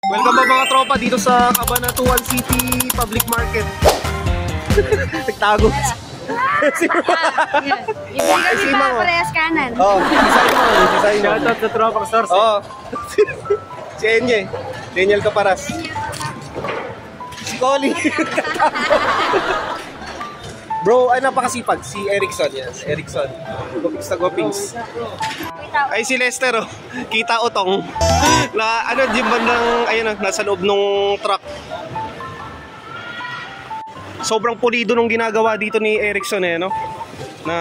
Welcome ba mga tropa dito sa Cabanatuan City Public Market. Nagtago. Ibigay pa parehas kanan. Oo, design mo. Shoutout sa tropa source. Oo. Si Enye. Daniel Caparas. Si Collie. Bro, ay napakasipag. Si Erickson, yes. Erickson. Gopings na gopings. Ay si Lester, oh. Kita utong. Na ano, yung bandang, ayun, nasa loob nung truck. Sobrang pulido nung ginagawa dito ni Erickson, eh, no? Na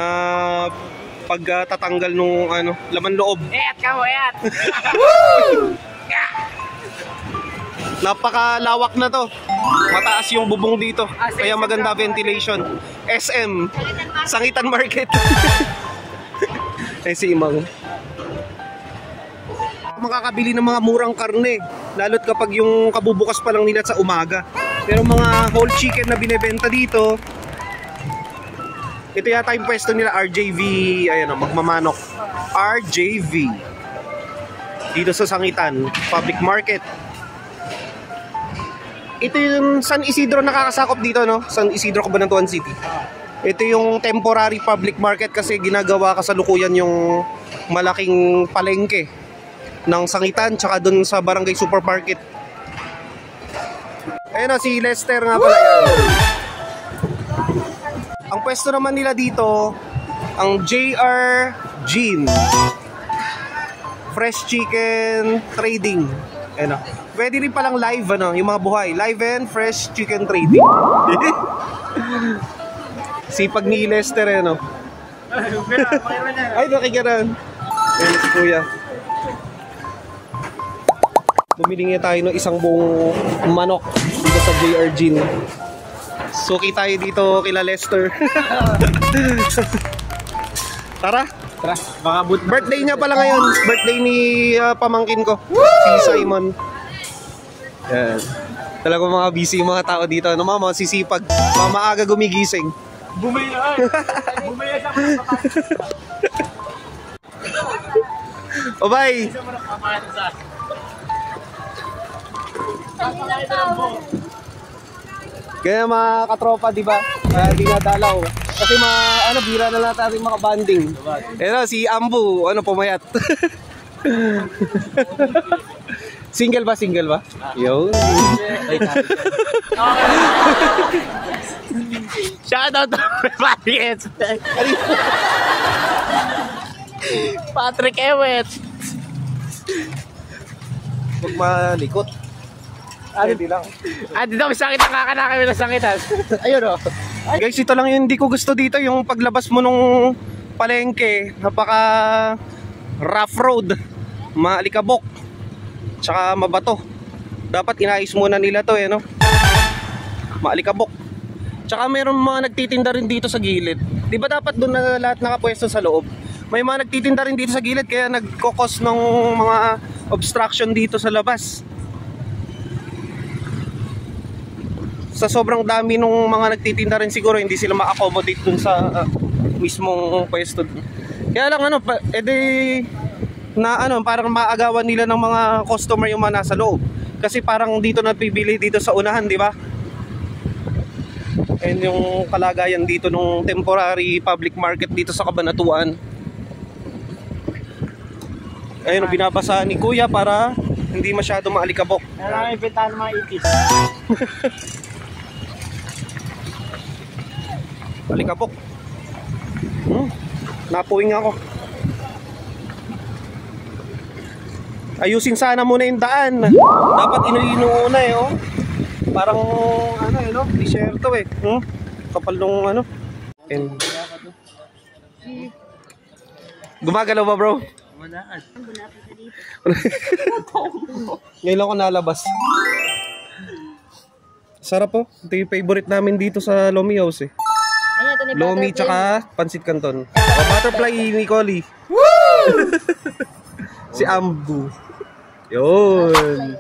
pagtatanggal nung, ano, laman loob. Eyat ka mo, eyat! Napakalawak na to. Mataas yung bubong dito. Kaya maganda ventilation. SM. Sangitan Market. Ay si Imang. Makakabili ng mga murang karne. Lalo't kapag yung kabubukas pa lang nila sa umaga. Pero mga whole chicken na binebenta dito. Ito yata yung pwesto nila, RJV. Ayan o, magmamanok. RJV. Dito sa Sangitan Public Market. Ito yung San Isidro nakakasakop dito, no? San Isidro, Cabanatuan City. Ito yung temporary public market kasi ginagawa kasalukuyan yung malaking palengke ng Sangitan tsaka dun sa Barangay Supermarket. Ayun na, si Lester nga pala yan. Ang pwesto naman nila dito, ang JR Gym. Fresh Chicken Trading. Ayun na. Pwede rin palang live, ano, yung mga buhay. Live and fresh chicken trading. Sipag ni Lester, eh, no? Ay, nakikiran. Ayun si Kuya. Bumili nga tayo ng isang buong manok dito sa JR Gin. Suki tayo dito kila Lester. Tara. Tara, baka Birthday niya pala ngayon. Birthday ni pamangkin ko. Si Simon. Yan. Talagang mga busy mga tao dito. Ano mama, sisipag. Maaga gumigising. Bumaya! Bumaya sa O bye! Kaya mga katropa, di ba? Di nadalaw. Kasi bira na lang natin makabanding. Ito, si Ambu, pumayat. Single ba? Yo. Shoutout to Patrick Patrick Ewet. Huwag malikot. Hindi lang. Dito may sakit ang kakana kami ng sakitan. Ayun o. Guys, ito lang yung hindi ko gusto dito. Yung paglabas mo nung palengke. Napaka rough road. Maalikabok. Tsaka mabato. Dapat inayos muna nila to, no? Maalikabok. Tsaka meron mga nagtitinda rin dito sa gilid. Di ba dapat doon na lahat nakapwesto sa loob? May mga nagtitinda rin dito sa gilid kaya nagkokos ng mga obstruction dito sa labas. Sa sobrang dami nung mga nagtitinda rin siguro hindi sila ma-accommodate dun sa mismong pwesto. Kaya lang parang maagawan nila ng mga customer yung mga nasa loob. Kasi parang dito napibili dito sa unahan, di ba? And yung kalagayan dito nung temporary public market dito sa Cabanatuan. Ayun, binabasa ni Kuya para hindi masyado maalikabok. Kailangan ibentahan ng mga itis. Alikabok. Napuwing ako. Ayusin sana muna yung daan. Dapat inuuna oh. Parang disyerto eh. Kapal nung And gumagalaw ba, bro? Manaan. Ngayon lang ako nalabas. Sarap po. Ito yung favorite namin dito sa Lomi House eh. Lomi tsaka Pansit Canton. Butterfly ni Collie. Si Ambu. Yun.